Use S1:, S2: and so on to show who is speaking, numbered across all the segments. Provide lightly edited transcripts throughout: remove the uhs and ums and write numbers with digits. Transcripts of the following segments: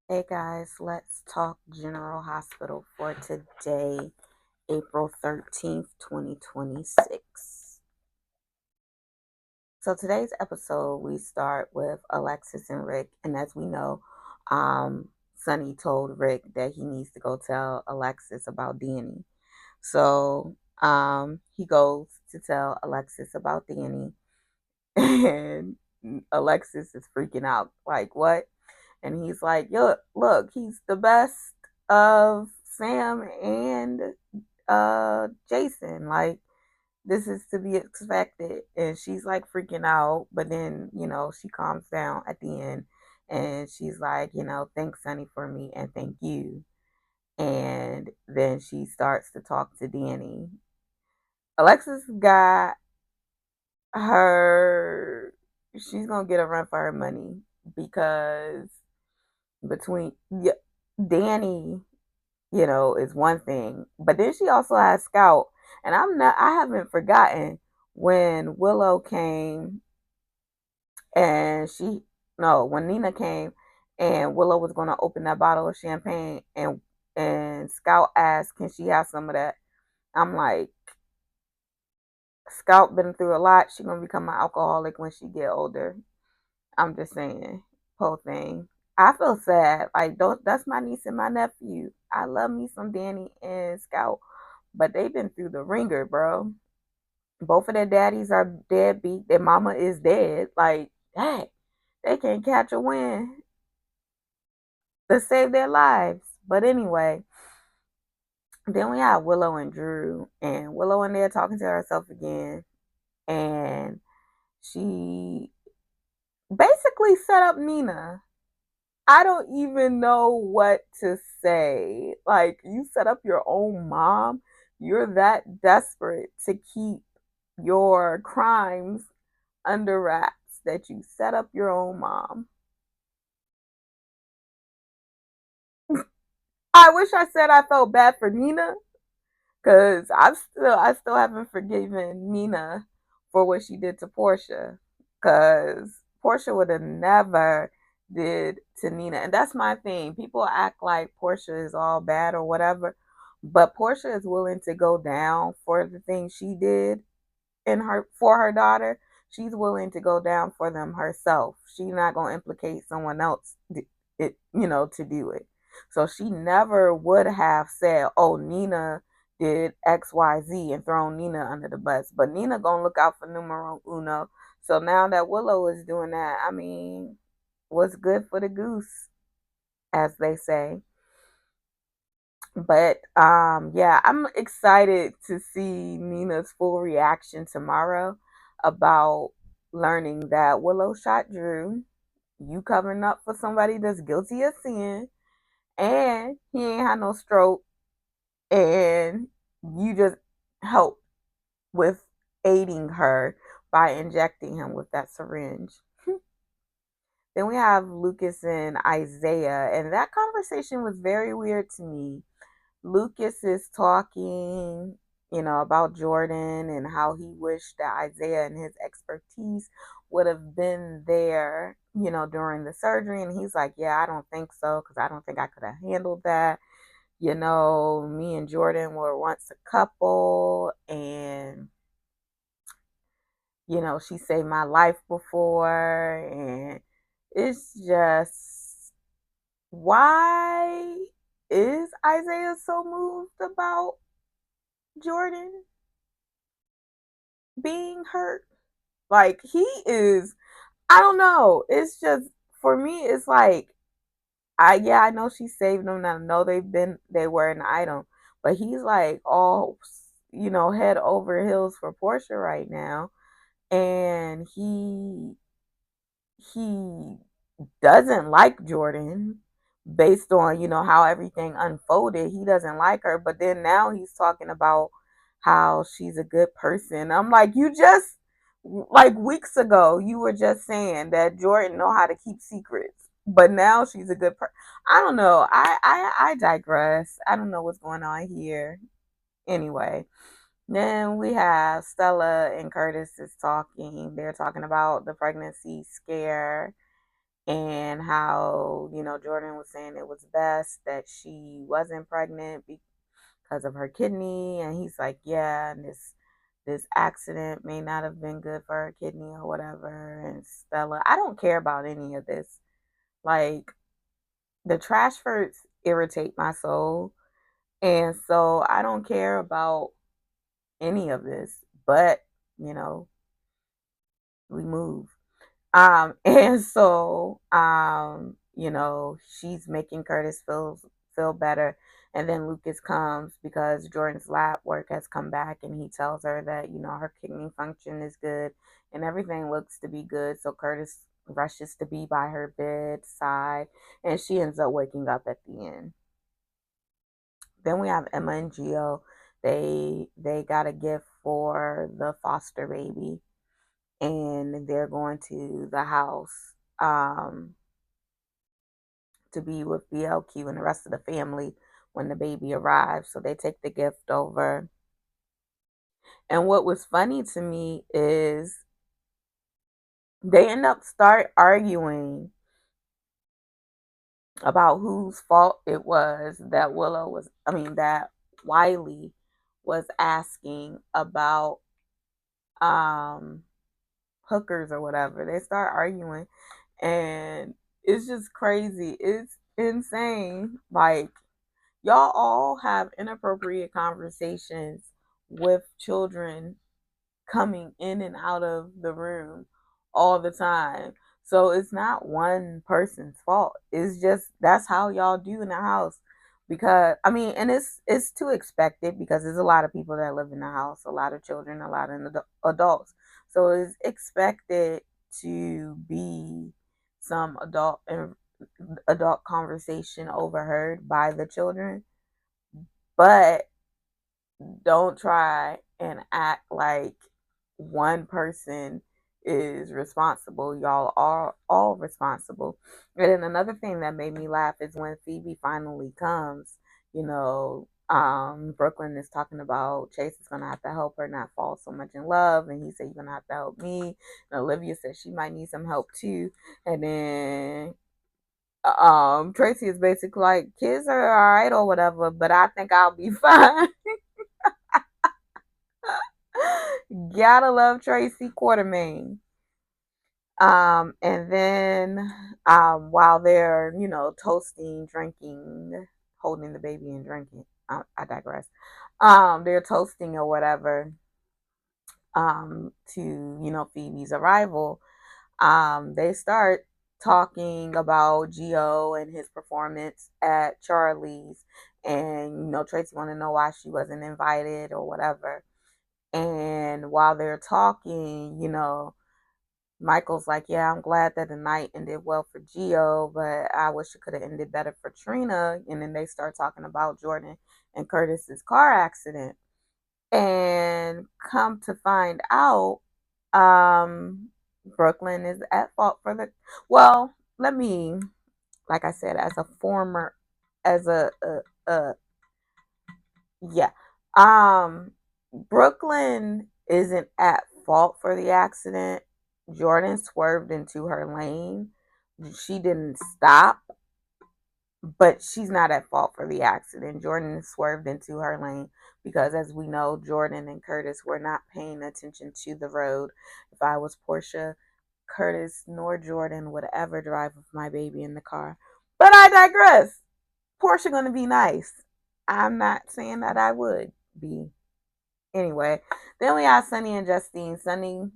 S1: Hey guys, let's talk General Hospital for today, April 13th, 2026. So today's episode, we start with Alexis and Rick. And as we know, Sonny told Rick that he needs to go tell Alexis about Danny. So he goes to tell Alexis about Danny. And Alexis is freaking out. Like, what? And he's like, "Yo, look, he's the best of Sam and Jason. Like, this is to be expected." And she's like freaking out, but then, she calms down at the end and she's like, "Thanks, Sonny, for me, and thank you." And then she starts to talk to Danny. Alexis got her, she's gonna get a run for her money because between, yeah, Danny, is one thing, but then she also has Scout, and I haven't forgotten when Willow came and no, when Nina came and Willow was going to open that bottle of champagne and Scout asked, "Can she have some of that?" I'm like, Scout been through a lot. She gonna become an alcoholic when she get older. I'm just saying, whole thing. I feel sad. Like, that's my niece and my nephew. I love me some Danny and Scout, but they've been through the ringer, bro. Both of their daddies are deadbeat. Their mama is dead. Like, hey, they can't catch a win to save their lives. But anyway, then we have Willow and Drew, and Willow in there talking to herself again, and she basically set up Nina. I don't even know what to say. Like, you set up your own mom. You're that desperate to keep your crimes under wraps that you set up your own mom. I wish I said I felt bad for Nina because I still haven't forgiven Nina for what she did to Portia. Because Portia would have never did to Nina, and that's my thing. People act like Portia is all bad or whatever, but Portia is willing to go down for the things she did in her for her daughter. She's willing to go down for them herself. She's not gonna implicate someone else to do it. So she never would have said, "Oh, Nina did XYZ," and thrown Nina under the bus. But Nina gonna look out for numero uno. So now that Willow is doing that, I mean, what's good for the goose, as they say. But yeah, I'm excited to see Nina's full reaction tomorrow about learning that Willow shot Drew. You covering up for somebody that's guilty of sin, and he ain't had no stroke, and you just help with aiding her by injecting him with that syringe. Then we have Lucas and Isaiah, and that conversation was very weird to me. Lucas is talking, about Jordan and how he wished that Isaiah and his expertise would have been there, during the surgery. And he's like, "Yeah, I don't think so, because I don't think I could have handled that. Me and Jordan were once a couple, and, she saved my life before." And it's just, why is Isaiah so moved about Jordan being hurt? Like, he is, I don't know. It's just, for me, it's like, I know she saved them and I know they were an item, but he's like all, head over heels for Portia right now. And he doesn't like Jordan based on, how everything unfolded. He doesn't like her, but then now he's talking about how she's a good person. I'm like, you just, like, weeks ago you were just saying that Jordan know how to keep secrets, but now she's a good person. I don't know. I digress. I don't know what's going on here. Anyway, then we have Stella and Curtis is talking. They're talking about the pregnancy scare, and how, Jordan was saying it was best that she wasn't pregnant because of her kidney. And he's like, yeah, and this accident may not have been good for her kidney or whatever. And Stella, I don't care about any of this. Like, the trash furts irritate my soul. And so I don't care about any of this. But, you know, we move. And so, she's making Curtis feel better. And then Lucas comes because Jordan's lab work has come back, and he tells her that, her kidney function is good and everything looks to be good. So Curtis rushes to be by her bedside, and she ends up waking up at the end. Then we have Emma and Gio. They got a gift for the foster baby, and they're going to the house to be with BLQ and the rest of the family when the baby arrives. So they take the gift over. And what was funny to me is they end up start arguing about whose fault it was that that Wiley was asking about um hookers or whatever. They start arguing, and it's just crazy. It's insane. Like, y'all all have inappropriate conversations with children coming in and out of the room all the time. So it's not one person's fault. It's just that's how y'all do in the house. Because I mean, and it's to expect it because there's a lot of people that live in the house, a lot of children, a lot of adults. So it's expected to be some adult conversation overheard by the children, but don't try and act like one person is responsible. Y'all are all responsible. And then another thing that made me laugh is when Phoebe finally comes, Brooklyn is talking about Chase is gonna have to help her not fall so much in love, and he said you're gonna have to help me. And Olivia said she might need some help too. And then Tracy is basically like, kids are all right or whatever, but I think I'll be fine. Gotta love Tracy Quartermain. And then while they're, toasting, drinking, holding the baby and drinking, I digress. They're toasting or whatever, to, Phoebe's arrival. They start talking about Gio and his performance at Charlie's, and, Tracy want to know why she wasn't invited or whatever. And while they're talking, Michael's like, yeah, I'm glad that the night ended well for Gio, but I wish it could have ended better for Trina. And then they start talking about Jordan and Curtis's car accident. And come to find out, Brooklyn is at fault for well, let me, like I said, as a former, as a yeah. Brooklyn isn't at fault for the accident. Jordan swerved into her lane. She didn't stop, but she's not at fault for the accident. Jordan swerved into her lane because, as we know, Jordan and Curtis were not paying attention to the road. If I was Portia, Curtis nor Jordan would ever drive with my baby in the car. But I digress. Portia gonna be nice. I'm not saying that I would be. Anyway, then we have Sunny and Justine. Sunny,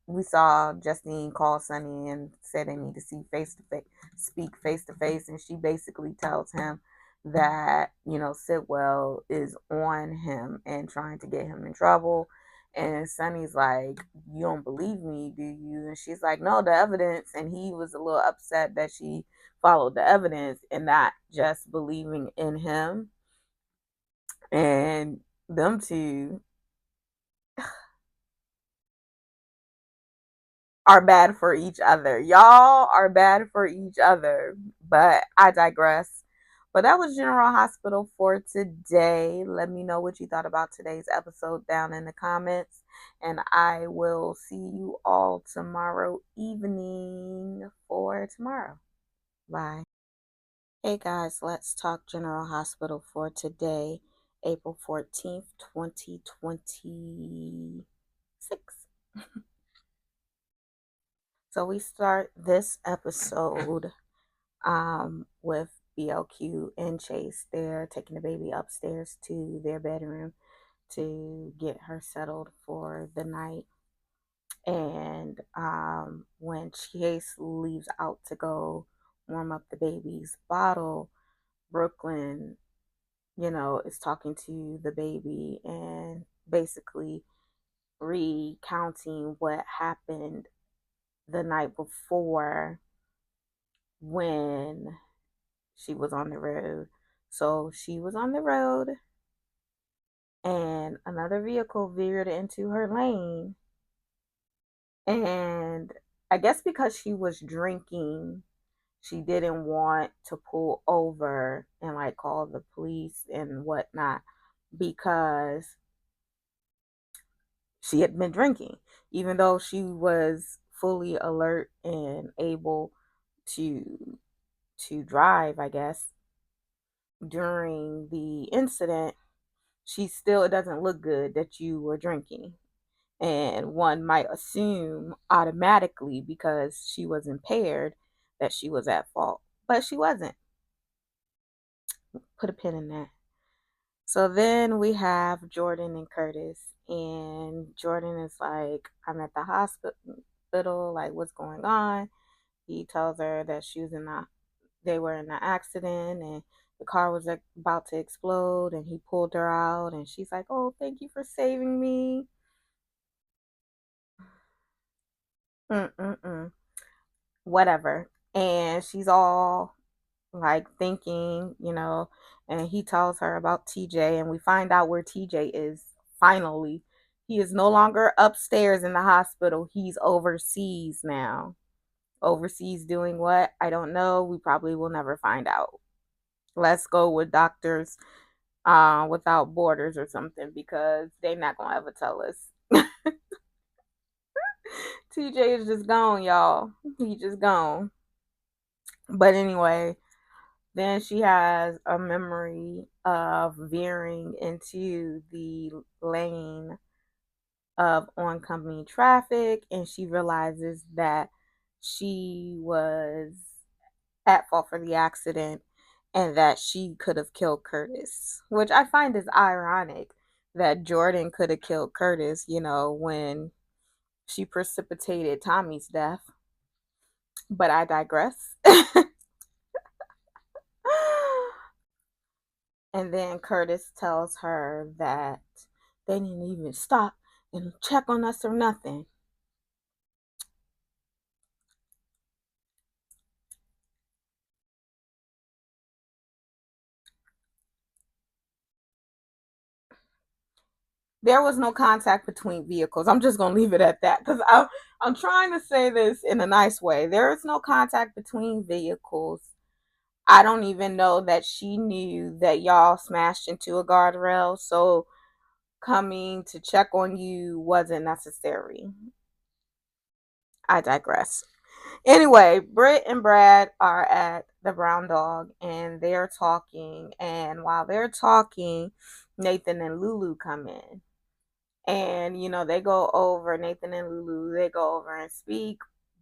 S1: we saw Justine call Sunny and said they need to see face to face, speak face to face, and she basically tells him that, Sidwell is on him and trying to get him in trouble. And Sunny's like, you don't believe me, do you? And she's like, no, the evidence. And he was a little upset that she followed the evidence and not just believing in him. And them two are bad for each other. Y'all are bad for each other. But I digress. But that was General Hospital for today. Let me know what you thought about today's episode down in the comments. And I will see you all tomorrow evening for tomorrow. Bye. Hey guys, let's talk General Hospital for today, April 14th, 2026. So we start this episode with BLQ and Chase. They're taking the baby upstairs to their bedroom to get her settled for the night. And when Chase leaves out to go warm up the baby's bottle, Brooklyn, is talking to the baby and basically recounting what happened the night before when she was on the road. So she was on the road and another vehicle veered into her lane. And I guess because she was drinking, she didn't want to pull over and like call the police and whatnot because she had been drinking, even though she was fully alert and able to drive, I guess, during the incident. It doesn't look good that you were drinking. And one might assume automatically because she was impaired that she was at fault, but she wasn't. Put a pin in that. So then we have Jordan and Curtis, and Jordan is like, I'm at the hospital, like, what's going on? He tells her that they were in an accident and the car was about to explode, and he pulled her out, and she's like, oh, thank you for saving me. Whatever. And she's all like thinking, and he tells her about TJ, and we find out where TJ is finally. He is no longer upstairs in the hospital. He's overseas now. Overseas doing what? I don't know. We probably will never find out. Let's go with Doctors Without Borders or something, because they're not gonna ever tell us. TJ is just gone, y'all. He just gone. But anyway, then she has a memory of veering into the lane of oncoming traffic, and she realizes that she was at fault for the accident and that she could have killed Curtis, which I find is ironic that Jordan could have killed Curtis, when she precipitated Tommy's death. But I digress. And then Curtis tells her that they didn't even stop and check on us or nothing. There was no contact between vehicles. I'm just going to leave it at that because I'm trying to say this in a nice way. There is no contact between vehicles. I don't even know that she knew that y'all smashed into a guardrail. So coming to check on you wasn't necessary. I digress. Anyway, Britt and Brad are at the Brown Dog and they're talking. And while they're talking, Nathan and Lulu come in. And, they go over, Nathan and Lulu, they go over and speak.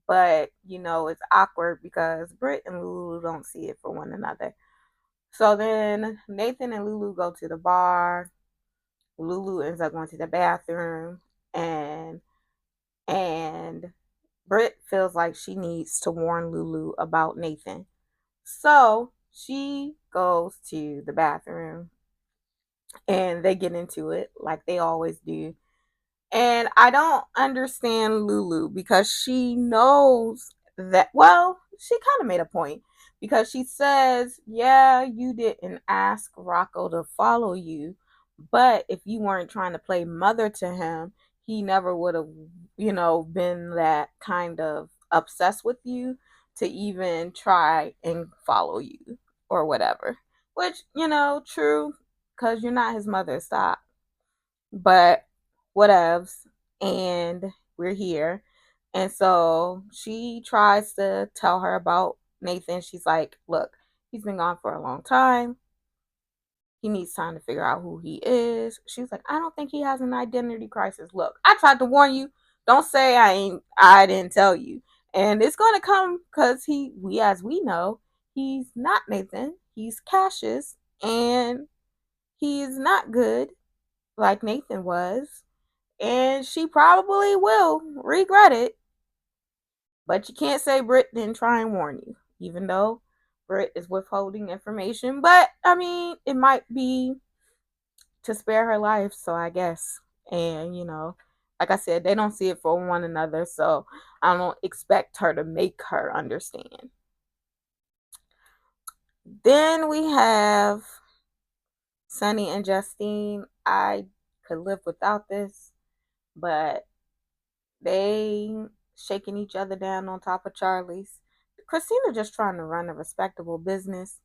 S1: But, it's awkward because Britt and Lulu don't see it for one another. So then Nathan and Lulu go to the bar. Lulu ends up going to the bathroom. And Britt feels like she needs to warn Lulu about Nathan. So she goes to the bathroom and they get into it like they always do. And I don't understand Lulu because she knows that, well, she kind of made a point because she says, yeah, you didn't ask Rocco to follow you, but if you weren't trying to play mother to him, he never would have, been that kind of obsessed with you to even try and follow you or whatever. which, true, because you're not his mother. Stop. But whatevs. And we're here. And so she tries to tell her about Nathan. She's like, look, he's been gone for a long time. He needs time to figure out who he is. She's like, I don't think he has an identity crisis. Look, I tried to warn you. Don't say I didn't tell you. And it's gonna come because as we know, he's not Nathan. He's Cassius, and he's not good like Nathan was. And she probably will regret it. But you can't say Britt didn't try and warn you, even though Britt is withholding information. But I mean, it might be to spare her life, so I guess. And like I said, they don't see it for one another, so I don't expect her to make her understand. Then we have Sonny and Justine. I could live without this, but they shaking each other down on top of Charlie's. Christina just trying to run a respectable business.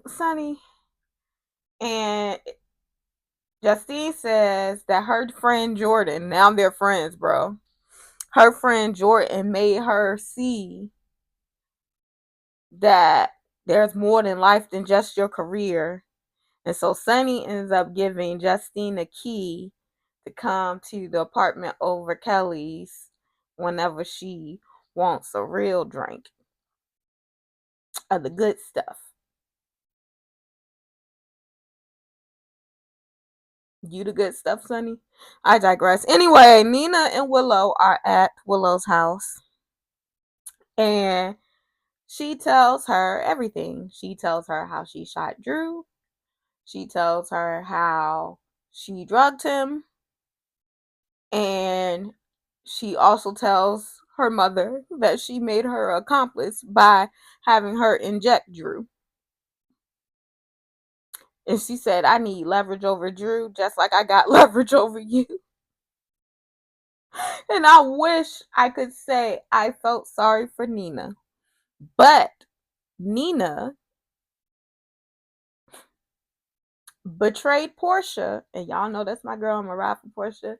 S1: Sonny and Justine says that her friend Jordan, now they're friends, bro. Her friend Jordan made her see that there's more than life than just your career. And so Sonny ends up giving Justine a key to come to the apartment over Kelly's whenever she wants a real drink of the good stuff. You the good stuff, Sonny? I digress. Anyway, Nina and Willow are at Willow's house. And she tells her everything. She tells her how she shot Drew. She tells her how she drugged him. And she also tells her mother that she made her accomplice by having her inject Drew. And she said, I need leverage over Drew just like I got leverage over you. And I wish I could say I felt sorry for Nina. But Nina betrayed Portia. And y'all know that's my girl. I'm a ride for Portia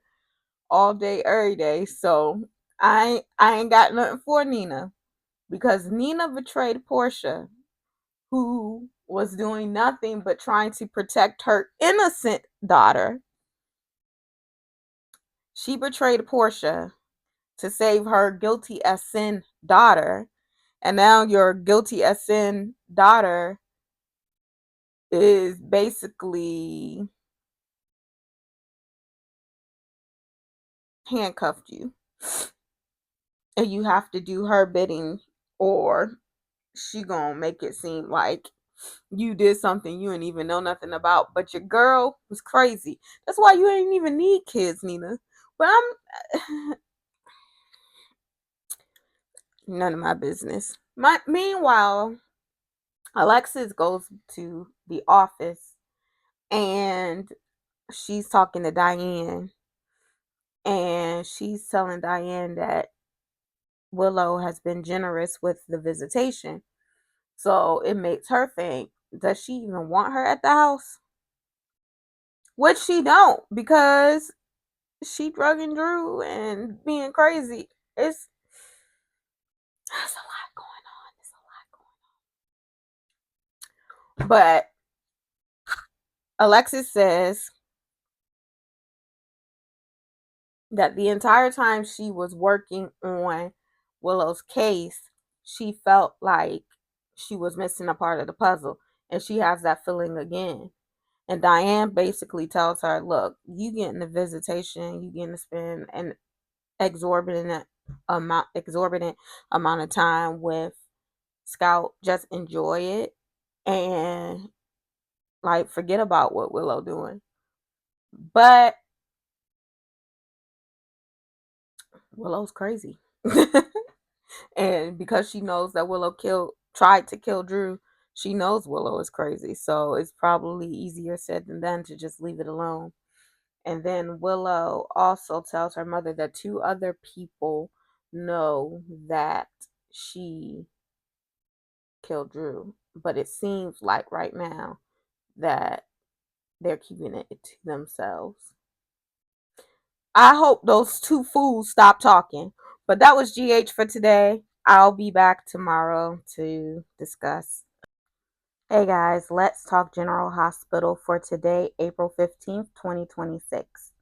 S1: all day, every day. So I ain't got nothing for Nina. Because Nina betrayed Portia, who was doing nothing but trying to protect her innocent daughter. She betrayed Portia to save her guilty as sin daughter. And now your guilty as sin daughter is basically handcuffed you. And you have to do her bidding, or she gonna make it seem like you did something you didn't even know nothing about. But your girl was crazy. That's why you ain't even need kids, Nina. But I'm none of my business. Meanwhile, Alexis goes to the office and she's talking to Diane, and she's telling Diane that Willow has been generous with the visitation. So it makes her think, does she even want her at the house? Which she don't, because she drugging Drew and being crazy. It's There's a lot going on. There's a lot going on. But Alexis says that the entire time she was working on Willow's case, she felt like she was missing a part of the puzzle. And she has that feeling again. And Diane basically tells her, look, you getting the visitation, you getting to spend an exorbitant amount of time with Scout. Just enjoy it and like forget about what Willow doing. But Willow's crazy. And because she knows that Willow tried to kill Drew, she knows Willow is crazy. So it's probably easier said than done to just leave it alone. And then Willow also tells her mother that two other people know that she kill Drew. But it seems like right now that they're keeping it to themselves. I hope those two fools stop talking. But that was GH for today. I'll be back tomorrow to discuss. Hey guys, let's talk General Hospital for today, April 15th, 2026.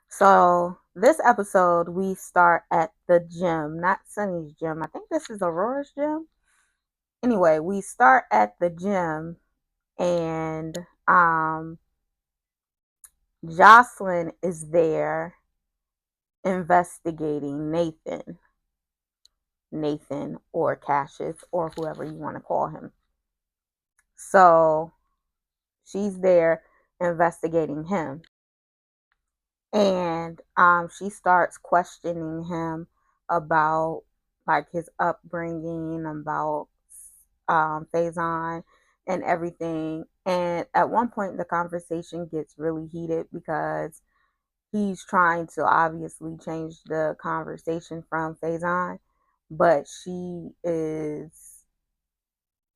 S1: So, this episode, we start at the gym, not Sunny's gym. I think this is Aurora's gym. Anyway, we start at the gym, and Jocelyn is there investigating Nathan or Cassius or whoever you want to call him. So she's there investigating him, and she starts questioning him about like his upbringing, about Faison and everything. And at one point, the conversation gets really heated because he's trying to obviously change the conversation from Faison, but she is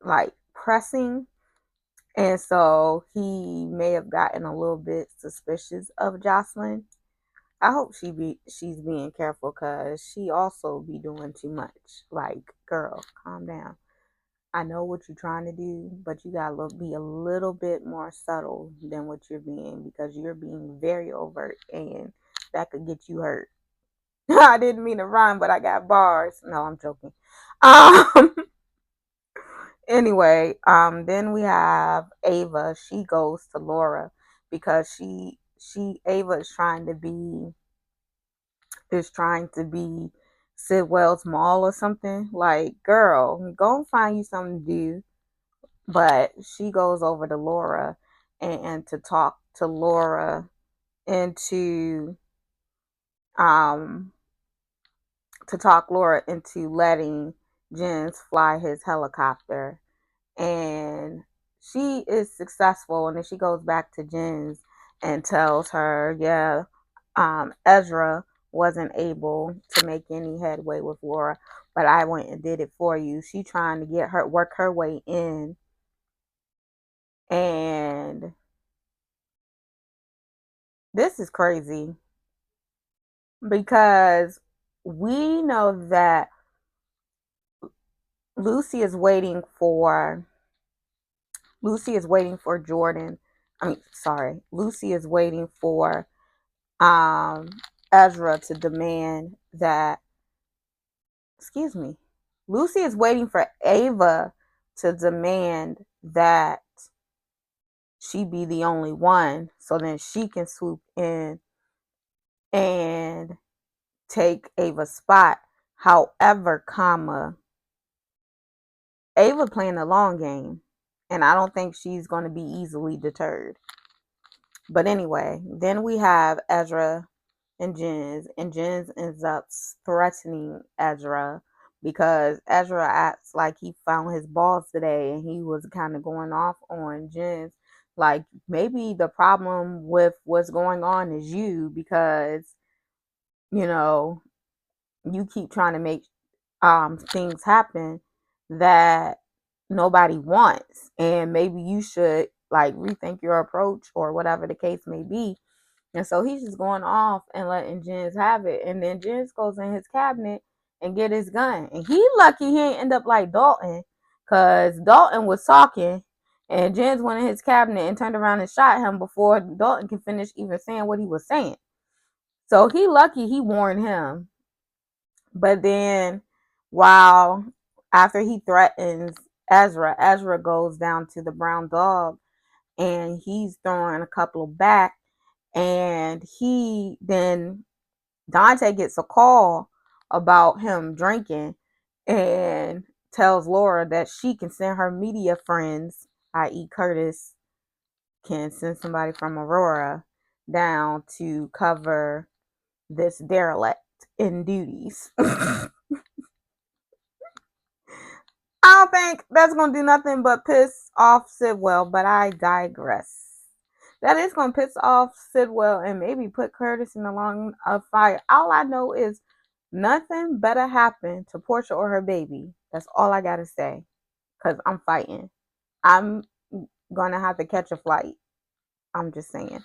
S1: like pressing, and so he may have gotten a little bit suspicious of Jocelyn. I hope she's being careful because she also be doing too much. Like, girl, calm down. I know what you're trying to do, but you gotta be a little bit more subtle than what you're being, because you're being very overt and that could get you hurt. I didn't mean to rhyme, but I got bars. No, I'm joking. Um anyway, then we have Ava. She goes to Laura because Ava is trying to be Sidwell's mall or something. Like, girl, go and find you something to do. But she goes over to Laura and to talk to Laura into um letting Jens fly his helicopter, and she is successful. And then she goes back to Jens and tells her, yeah, Ezra wasn't able to make any headway with Laura, but I went and did it for you. She trying to work her way in, and this is crazy because we know that Lucy is waiting for Jordan. Lucy is waiting for Ezra to demand that. Excuse me. Lucy is waiting for Ava to demand that she be the only one, so then she can swoop in and take Ava's spot. However, Ava playing the long game, and I don't think she's going to be easily deterred. But anyway, then we have Ezra and Jens ends up threatening Ezra because Ezra acts like he found his balls today, and he was kind of going off on Jens. Like, maybe the problem with what's going on is you, because you know you keep trying to make things happen that nobody wants, and maybe you should like rethink your approach or whatever the case may be. And so he's just going off and letting Jens have it, and then Jens goes in his cabinet and get his gun, and he lucky he ain't end up like Dalton, because Dalton was talking and Jens went in his cabinet and turned around and shot him before Dalton can finish even saying what he was saying. So he lucky he warned him. But then, while after he threatens Ezra goes down to the brown dog and he's throwing a couple back, and Dante gets a call about him drinking and tells Laura that she can send her media friends, i.e. Curtis, can send somebody from Aurora down to cover this derelict in duties. I don't think that's going to do nothing but piss off Sidwell, but I digress. That is going to piss off Sidwell and maybe put Curtis in the line of fire. All I know is nothing better happened to Portia or her baby. That's all I gotta say. Cause I'm fighting. I'm gonna have to catch a flight. I'm just saying.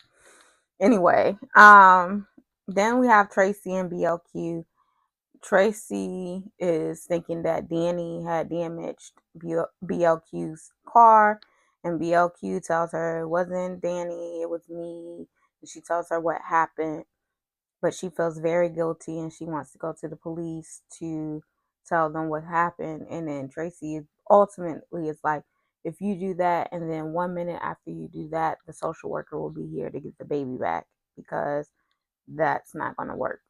S1: Anyway, then we have Tracy and BLQ. Tracy is thinking that Danny had damaged BLQ's car, and BLQ tells her it wasn't Danny, it was me. And she tells her what happened, but she feels very guilty and she wants to go to the police to tell them what happened. And then Tracy ultimately is like, if you do that, and then 1 minute after you do that, the social worker will be here to get the baby back, because that's not going to work.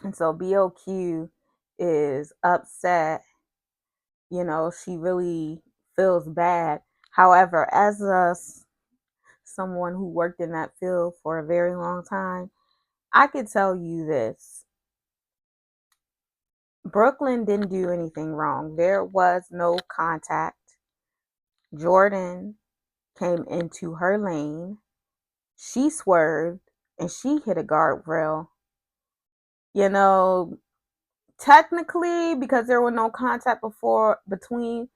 S1: And so BOQ is upset. You know, she really feels bad. However, as someone who worked in that field for a very long time, I could tell you this. Brooklyn didn't do anything wrong. There was no contact. Jordan came into her lane. She swerved and she hit a guardrail. You know, technically, because there was no contact before between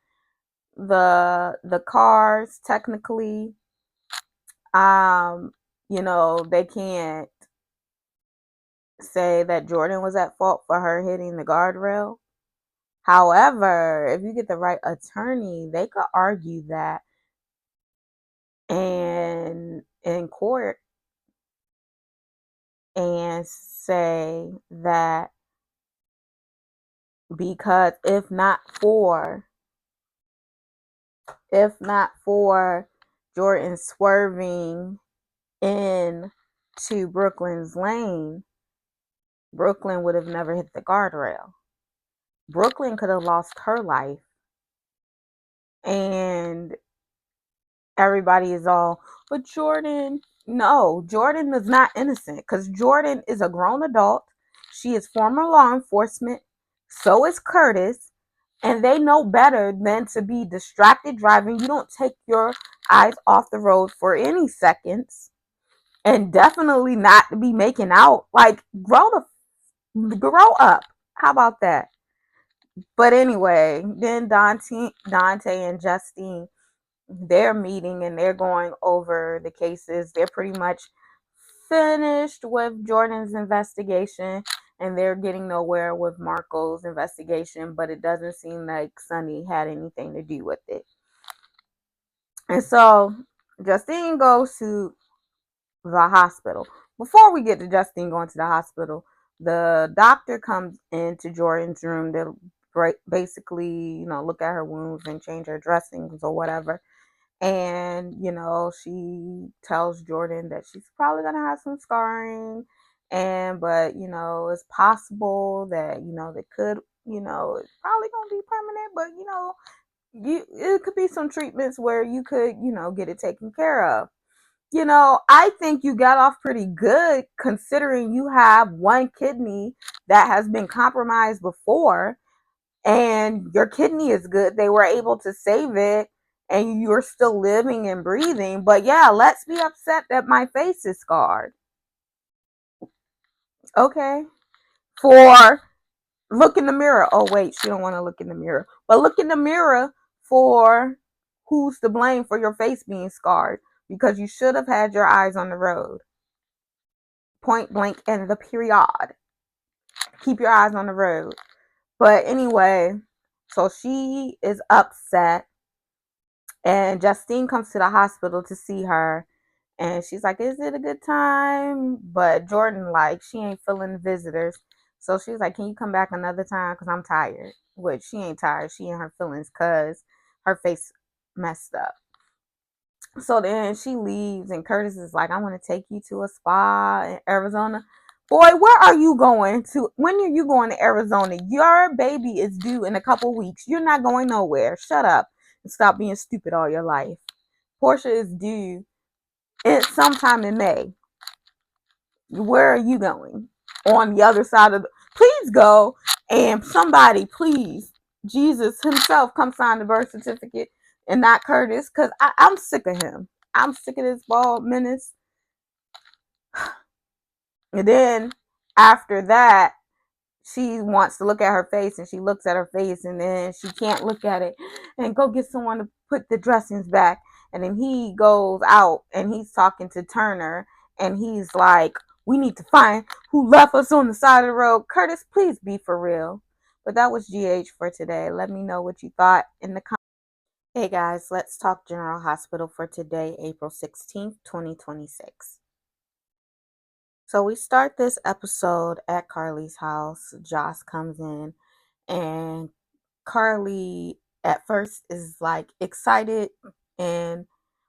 S1: the cars, technically, you know, they can't say that Jordan was at fault for her hitting the guardrail. However, if you get the right attorney, they could argue that and in court and say that because if not for Jordan swerving in to Brooklyn's lane, Brooklyn would have never hit the guardrail. Brooklyn could have lost her life. And everybody is all, but Jordan, no, Jordan is not innocent, because Jordan is a grown adult. She is former law enforcement. So is Curtis. And they know better than to be distracted driving. You don't take your eyes off the road for any seconds. And definitely not to be making out. Like, grow up. How about that? But anyway, then Dante and Justine, they're meeting and they're going over the cases. They're pretty much finished with Jordan's investigation, and they're getting nowhere with Marco's investigation, but it doesn't seem like Sonny had anything to do with it. And so Justine goes to the hospital. Before we get to Justine going to the hospital, the doctor comes into Jordan's room to basically, you know, look at her wounds and change her dressings or whatever. And, you know, she tells Jordan that she's probably going to have some scarring. But, you know, it's possible that, you know, they could, you know, it's probably going to be permanent, but, you know, it could be some treatments where you could, you know, get it taken care of. You know, I think you got off pretty good considering you have one kidney that has been compromised before and your kidney is good. They were able to save it and you're still living and breathing. But yeah, let's be upset that my face is scarred. Okay. For look in the mirror. Oh, wait, she don't want to look in the mirror. But look in the mirror for who's to blame for your face being scarred, because you should have had your eyes on the road. Point blank and the period. Keep your eyes on the road. But anyway, so she is upset. And Justine comes to the hospital to see her. And she's like, is it a good time? But Jordan, like, she ain't feeling the visitors. So she's like, can you come back another time? Because I'm tired. Which she ain't tired. She in her feelings because her face messed up. So then she leaves. And Curtis is like, I want to take you to a spa in Arizona. Boy, where are you going to? When are you going to Arizona? Your baby is due in a couple weeks. You're not going nowhere. Shut up and stop being stupid all your life. Portia is due sometime in May. Where are you going? On the other side of the... Please go, and somebody, please, Jesus himself, come sign the birth certificate and not Curtis, because I'm sick of him. I'm sick of this bald menace. And then after that, she wants to look at her face, and she looks at her face, and then she can't look at it, and go get someone to put the dressings back. And then he goes out and he's talking to Turner, and he's like, we need to find who left us on the side of the road. Curtis, please be for real. But that was GH for today. Let me know what you thought in the comments. Hey guys, let's talk General Hospital for today, April 16th, 2026. So we start this episode at Carly's house. Joss comes in, and Carly at first is like excited and,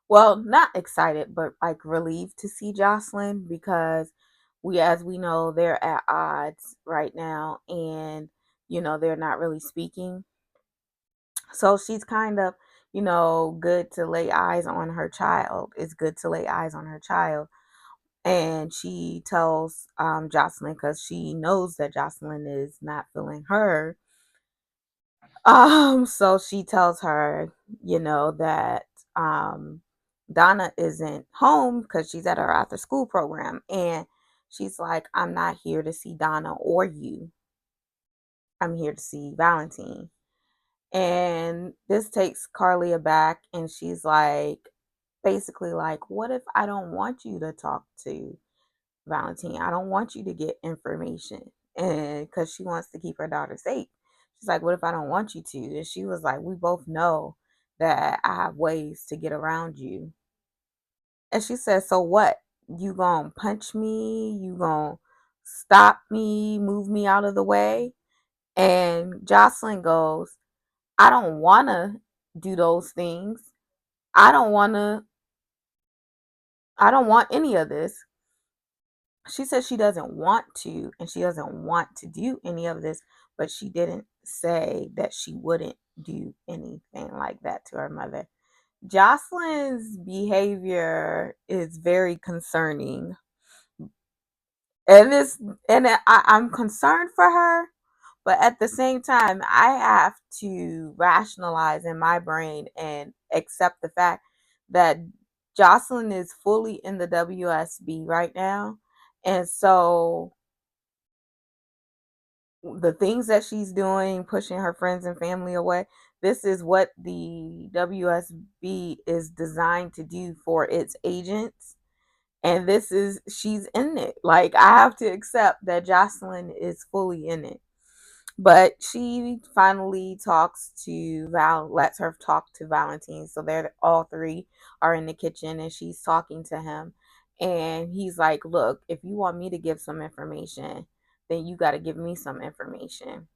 S1: well, not excited, but like relieved to see Jocelyn, because as we know, they're at odds right now, and they're not really speaking. So she's kind of, good to lay eyes on her child. It's good to lay eyes on her child. And she tells Jocelyn, because she knows that Jocelyn is not feeling her. So she tells her, that Donna isn't home because she's at her after school program. And she's like, I'm not here to see Donna or you. I'm here to see Valentine. And this takes Carly aback, and she's like, basically like, what if I don't want you to talk to Valentine? I don't want you to get information. And because she wants to keep her daughter safe. She's like, what if I don't want you to? And she was like, we both know that I have ways to get around you. And she said, so what? You gonna punch me? You gonna stop me, move me out of the way? And Jocelyn goes, I don't wanna do those things. I don't wanna I don't want any of this. She says she doesn't want to, and she doesn't want to do any of this, but she didn't say that she wouldn't do anything like that to her mother. Jocelyn's behavior is very concerning. And I'm concerned for her, but at the same time, I have to rationalize in my brain and accept the fact that Jocelyn is fully in the WSB right now. And so the things that she's doing, pushing her friends and family away, this is what the WSB is designed to do for its agents. And she's in it. Like, I have to accept that Jocelyn is fully in it. But she finally lets her talk to Valentine. So they're all three are in the kitchen, and she's talking to him. And he's like, look, if you want me to give some information, then you got to give me some information.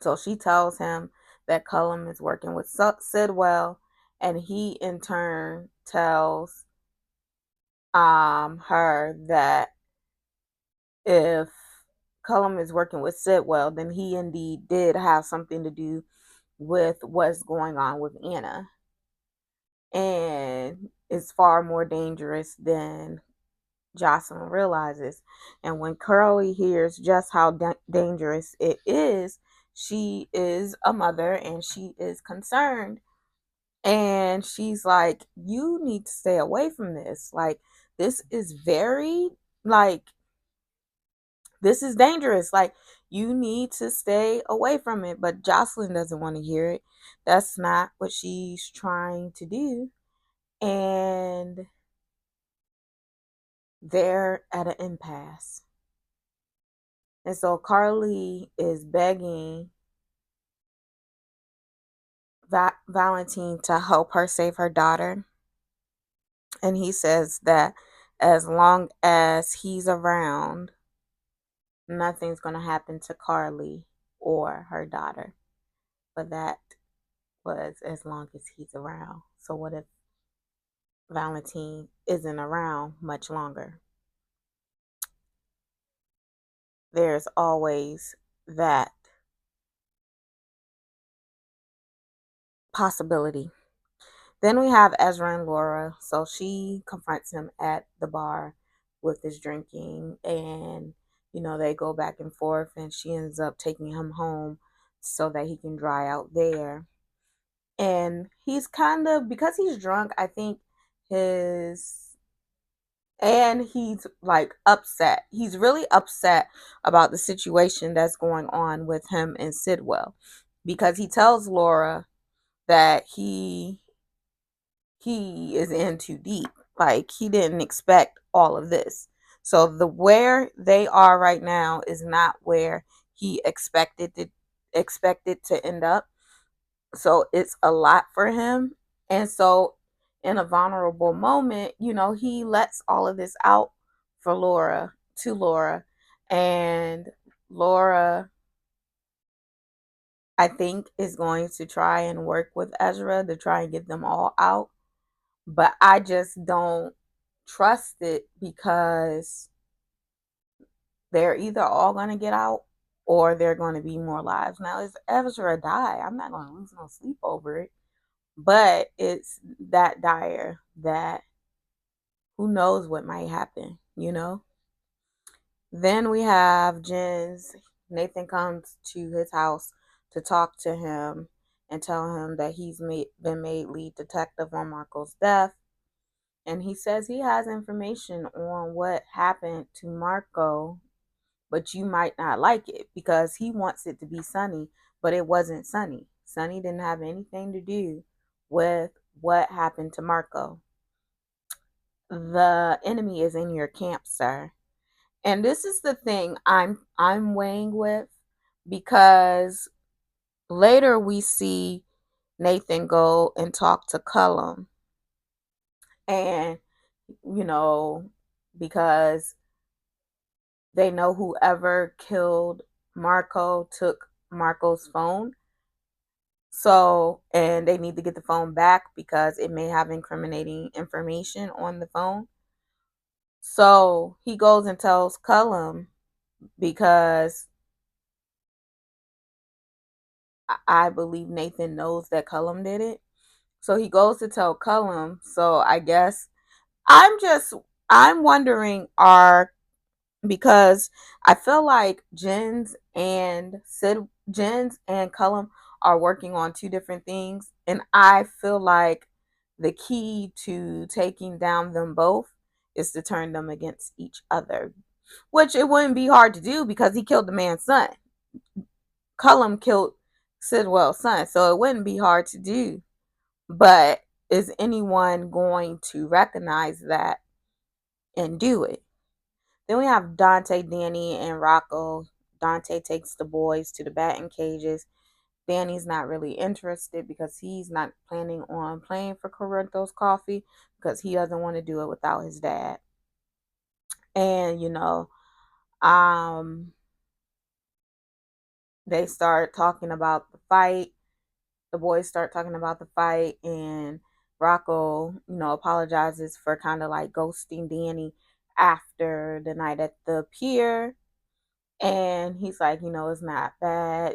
S1: So she tells him that Cullum is working with Sidwell, and he in turn tells her that if Cullum is working with Sidwell, then he indeed did have something to do with what's going on with Anna. And it's far more dangerous than Jocelyn realizes. And when Curly hears just how dangerous it is, she is a mother and she is concerned. And she's like, you need to stay away from this. Like, this is very, like, this is dangerous. Like, you need to stay away from it. But Jocelyn doesn't want to hear it. That's not what she's trying to do. And they're at an impasse. And so Carly is begging Valentine to help her save her daughter. And he says that as long as he's around, nothing's going to happen to Carly or her daughter. But that was as long as he's around. So what if Valentine isn't around much longer? There's always that possibility. Then we have Ezra and Laura. So she confronts him at the bar with his drinking, and they go back and forth, and she ends up taking him home so that he can dry out there. And he's kind of, because he's drunk, I think his And he's like upset. He's really upset about the situation that's going on with him and Sidwell, because he tells Laura that he is in too deep. Like, he didn't expect all of this. So the where they are right now is not where he expected to end up. So it's a lot for him. And so in a vulnerable moment, he lets all of this out for Laura to Laura. And Laura, I think, is going to try and work with Ezra to try and get them all out. But I just don't trust it, because they're either all going to get out or they're going to be more lives. Now, if Ezra die, I'm not going to lose no sleep over it. But it's that dire that who knows what might happen. Then we have Jens. Nathan comes to his house to talk to him and tell him that been made lead detective on Marco's death. And he says he has information on what happened to Marco, but you might not like it because he wants it to be Sonny, but it wasn't Sonny. Sonny didn't have anything to do with what happened to Marco. The enemy is in your camp, sir. And this is the thing I'm weighing with, because later we see Nathan go and talk to Cullum, and you know because they know whoever killed Marco took Marco's phone. So, and they need to get the phone back because it may have incriminating information on the phone. So he goes and tells Cullum, because I believe Nathan knows that Cullum did it. So he goes to tell Cullum. So I guess I'm just I'm wondering, because I feel like Jens and Cullum are working on two different things, and I feel like the key to taking down them both is to turn them against each other, which it wouldn't be hard to do because he killed the man's son. Cullum killed Sidwell's son, so it wouldn't be hard to do. But is anyone going to recognize that and do it? Then we have Dante, Danny, and Rocco. Dante takes the boys to the batting cages. Danny's not really interested because he's not planning on playing for Corinthos Coffee because he doesn't want to do it without his dad. And um, they start talking about the fight. The boys start talking about the fight, and Rocco, apologizes for kind of like ghosting Danny after the night at the pier. And he's like, it's not bad.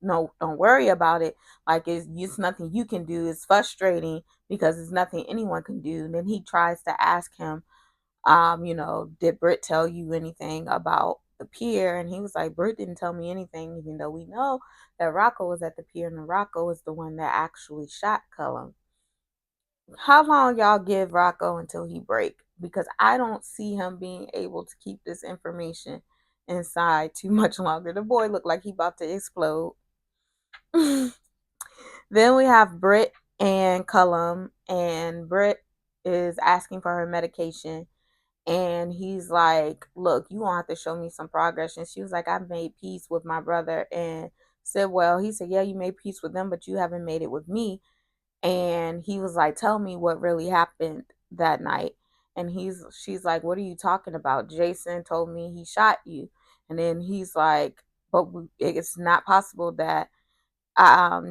S1: No, don't worry about it. Like, it's nothing you can do. It's frustrating because it's nothing anyone can do. And then he tries to ask him, did Britt tell you anything about the pier? And he was like, Britt didn't tell me anything, even though we know that Rocco was at the pier, and Rocco is the one that actually shot Cullum. How long y'all give Rocco until he break? Because I don't see him being able to keep this information inside too much longer. The boy looked like he about to explode. Then we have Britt and Cullum, and Britt is asking for her medication, and he's like, look, you won't have to show me some progress. And she was like, I've made peace with my brother and said, well, he said, yeah, you made peace with them, but you haven't made it with me. And he was like, tell me what really happened that night. And she's like, what are you talking about? Jason told me he shot you. And then he's like, but it's not possible that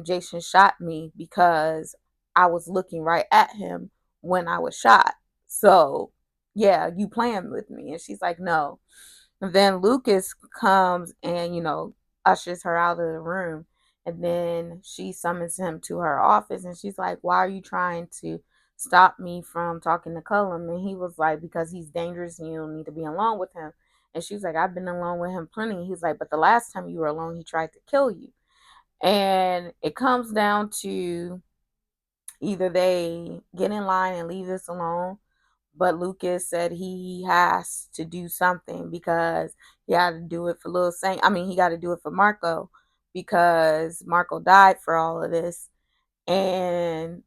S1: Jason shot me because I was looking right at him when I was shot. So yeah, you playing with me. And she's like, no. And then Lucas comes and, ushers her out of the room. And then she summons him to her office, and she's like, why are you trying to stop me from talking to Cullum? And he was like, because he's dangerous and you don't need to be alone with him. And she's like, I've been alone with him plenty. He's like, but the last time you were alone, he tried to kill you. And it comes down to either they get in line and leave this alone, But Lucas said he has to do something because he had to do it for Lil Saint. I mean, he got to do it for Marco because Marco died for all of this. And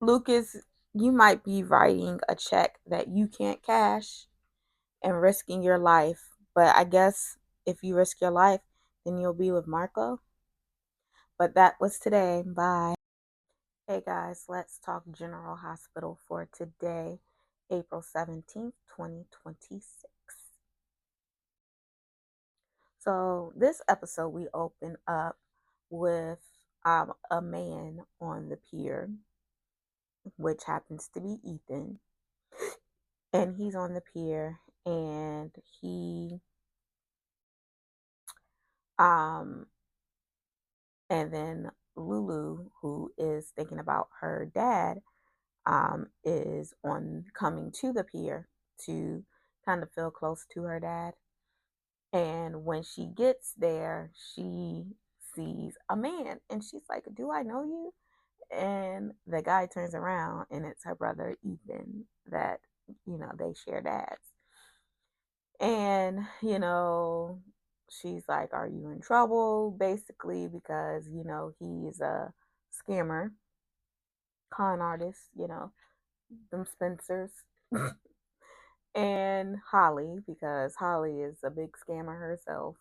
S1: Lucas, you might be writing a check that you can't cash and risking your life. But I guess if you risk your life, then you'll be with Marco. But that was today. Bye. Hey guys, let's talk General Hospital for today, April 17th, 2026. So, this episode we open up with a man on the pier, which happens to be Ethan. And he's on the pier and he um and then Lulu, who is thinking about her dad, is on coming to the pier to kind of feel close to her dad. And when she gets there, she sees a man and she's like, "Do I know you?" And the guy turns around and it's her brother Ethan that, they share dads. And, she's like, "Are you in trouble?" Basically, because, he's a scammer, con artist, them Spencers. And Holly, because Holly is a big scammer herself.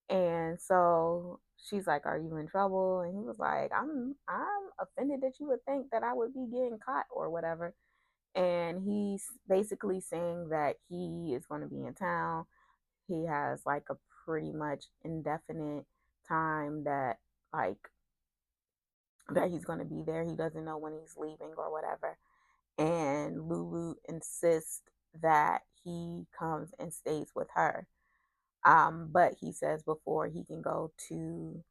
S1: And so she's like, "Are you in trouble?" And he was like, I'm offended that you would think that I would be getting caught or whatever." And he's basically saying that he is going to be in town. He has like a pretty much indefinite time like that he's going to be there. He doesn't know when he's leaving or whatever. And Lulu insists that he comes and stays with her. But he says before he can go to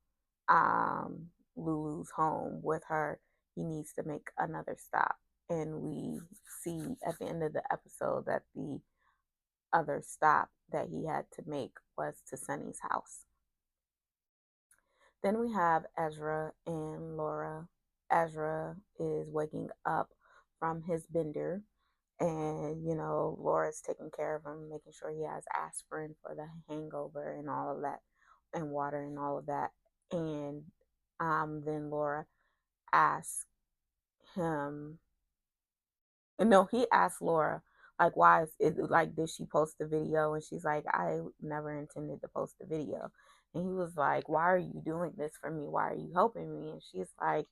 S1: Lulu's home with her, he needs to make another stop. And we see at the end of the episode that the other stop that he had to make was to Sunny's house. Then we have Ezra and Laura. Ezra is waking up from his bender, and Laura's taking care of him, making sure he has aspirin for the hangover and all of that, and water and all of that. And then Laura asks him, no, he asked Laura, like, why is it like, did she post the video? And she's like, "I never intended to post the video." And he was like, "Why are you doing this for me? Why are you helping me?" And she's like,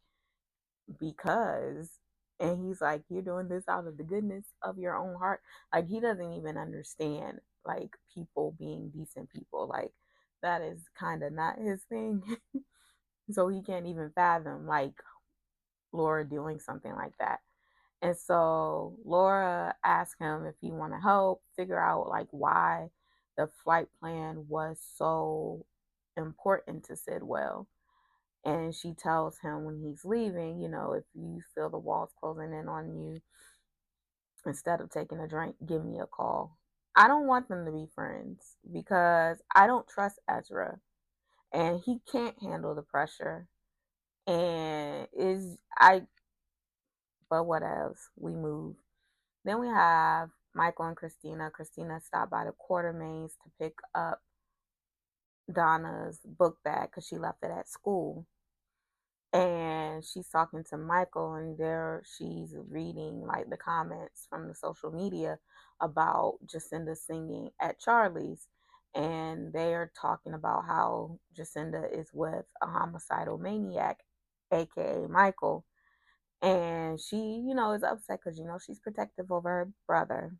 S1: "Because." And he's like, "You're doing this out of the goodness of your own heart." Like, he doesn't even understand, like, people being decent people. Like, that is kind of not his thing. So he can't even fathom, like, Laura doing something like that. And so Laura asked him if he want to help figure out like why the flight plan was so important to Sidwell. And she tells him when he's leaving, if you feel the walls closing in on you, instead of taking a drink, give me a call. I don't want them to be friends because I don't trust Ezra and he can't handle the pressure. And is I but what else? We move. Then we have Michael and Christina. Christina stopped by the Quartermains to pick up Donna's book bag because she left it at school. And she's talking to Michael, and there she's reading like the comments from the social media about Jacinda singing at Charlie's. And they are talking about how Jacinda is with a homicidal maniac, aka Michael. And she, is upset because, she's protective over her brother.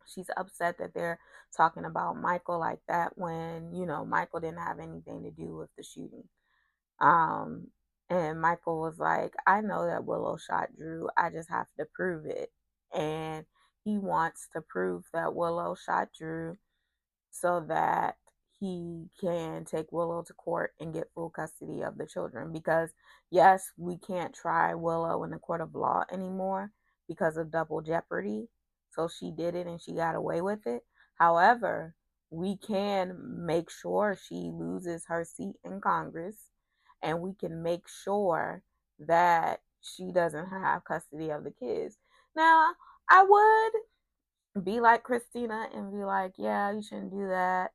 S1: She's upset that they're talking about Michael like that when, Michael didn't have anything to do with the shooting. Um, and Michael was like, "I know that Willow shot Drew. I just have to prove it." And he wants to prove that Willow shot Drew so that he can take Willow to court and get full custody of the children. Because, yes, we can't try Willow in the court of law anymore because of double jeopardy. So she did it and she got away with it. However, we can make sure she loses her seat in Congress and we can make sure that she doesn't have custody of the kids. Now, I would be like Christina and be like, yeah, you shouldn't do that,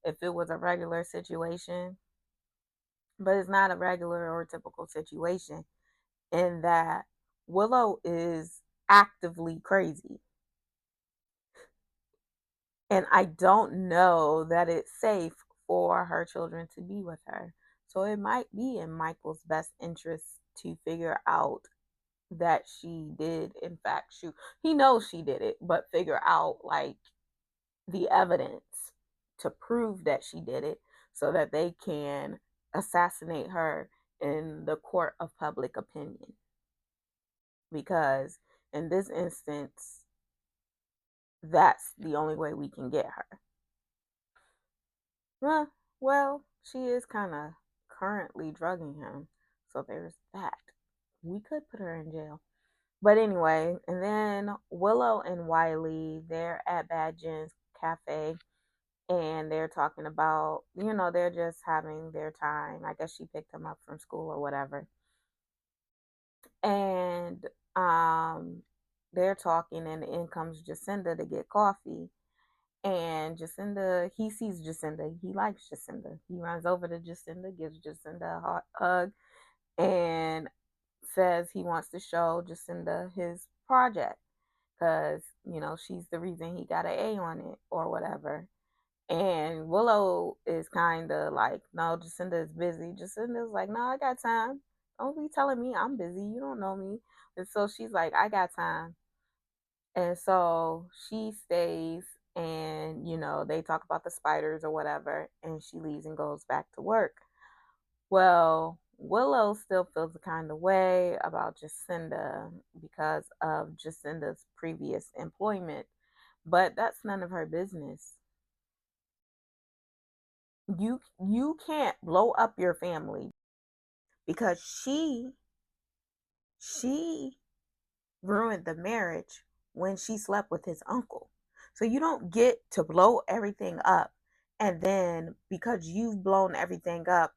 S1: if it was a regular situation. But it's not a regular or typical situation in that Willow is actively crazy. And I don't know that it's safe for her children to be with her. So it might be in Michael's best interest to figure out that she did, in fact, shoot. He knows she did it, but figure out like the evidence to prove that she did it so that they can assassinate her in the court of public opinion. Because in this instance, that's the only way we can get her. Well, she is kind of currently drugging him. So there's that. We could put her in jail. But anyway, and then Willow and Wiley, they're at Bad Jen's Cafe and they're talking about, they're just having their time. I guess she picked him up from school or whatever. And they're talking, and in comes Jacinda to get coffee. And Jacinda, he sees Jacinda. He likes Jacinda. He runs over to Jacinda, gives Jacinda a hug, and says he wants to show Jacinda his project because, she's the reason he got an A on it or whatever. And Willow is kind of like, no, Jacinda is busy. Jacinda's like, no, I got time. Don't be telling me I'm busy. You don't know me. And so she's like, I got time. And so she stays and, they talk about the spiders or whatever. And she leaves and goes back to work. Well, Willow still feels the kind of way about Jacinda because of Jacinda's previous employment. But that's none of her business. You can't blow up your family because she ruined the marriage when she slept with his uncle. So you don't get to blow everything up and then because you've blown everything up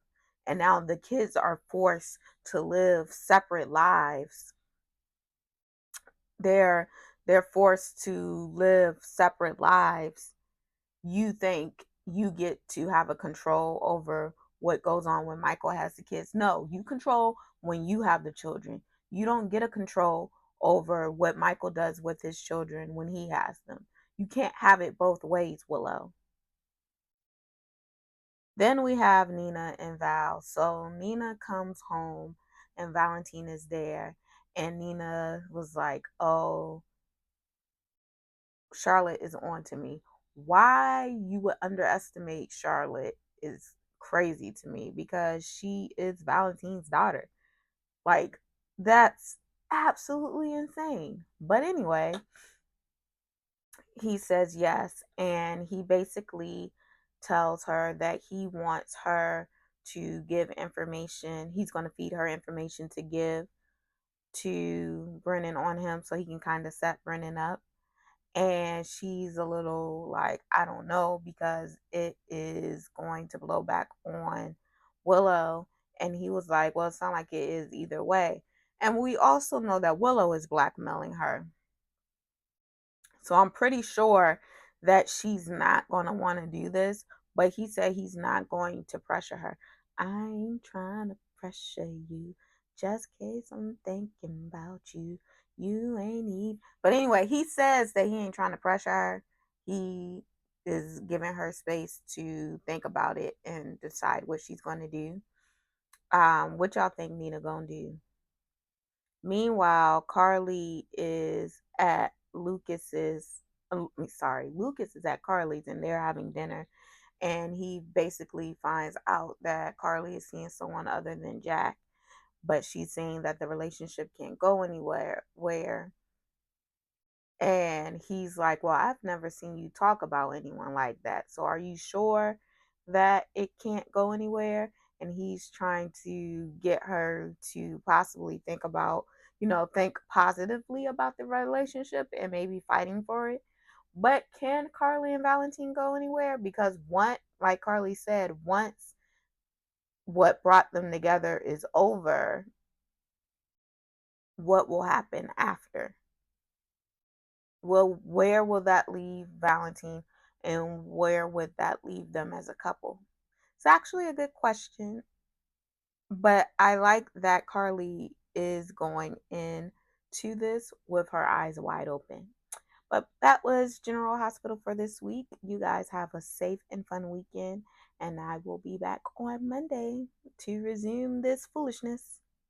S1: and now the kids are forced to live separate lives. They're forced to live separate lives. You think you get to have a control over what goes on when Michael has the kids. No, you control when you have the children. You don't get a control over what Michael does with his children when he has them. You can't have it both ways, Willow. Then we have Nina and Val. So Nina comes home and Valentine is there. And Nina was like, oh, Charlotte is on to me. Why you would underestimate Charlotte is crazy to me because she is Valentine's daughter. Like, that's absolutely insane. But anyway, he says yes. And he basically tells her that he wants her to give information. He's going to feed her information to give to Brennan on him so he can kind of set Brennan up. And she's a little like, I don't know, because it is going to blow back on Willow. And he was like, well, it sounds like it is either way. And we also know that Willow is blackmailing her. So I'm pretty sure that she's not going to want to do this, but he said he's not going to pressure her. I ain't trying to pressure you just case I'm thinking about you. You ain't even. But anyway, he says that he ain't trying to pressure her. He is giving her space to think about it and decide what she's going to do. What y'all think Nina gonna do? Meanwhile, Carly is at Lucas's. Sorry, Lucas is at Carly's and they're having dinner. And he basically finds out that Carly is seeing someone other than Jack, but she's saying that the relationship can't go anywhere. And he's like, well, I've never seen you talk about anyone like that. So are you sure that it can't go anywhere? And he's trying to get her to possibly think about, think positively about the relationship and maybe fighting for it. But can Carly and Valentine go anywhere? Because like Carly said, once what brought them together is over, what will happen after? Well, where will that leave Valentine, and where would that leave them as a couple? It's actually a good question, but I like that Carly is going in to this with her eyes wide open. But that was General Hospital for this week. You guys have a safe and fun weekend, and I will be back on Monday to resume this foolishness.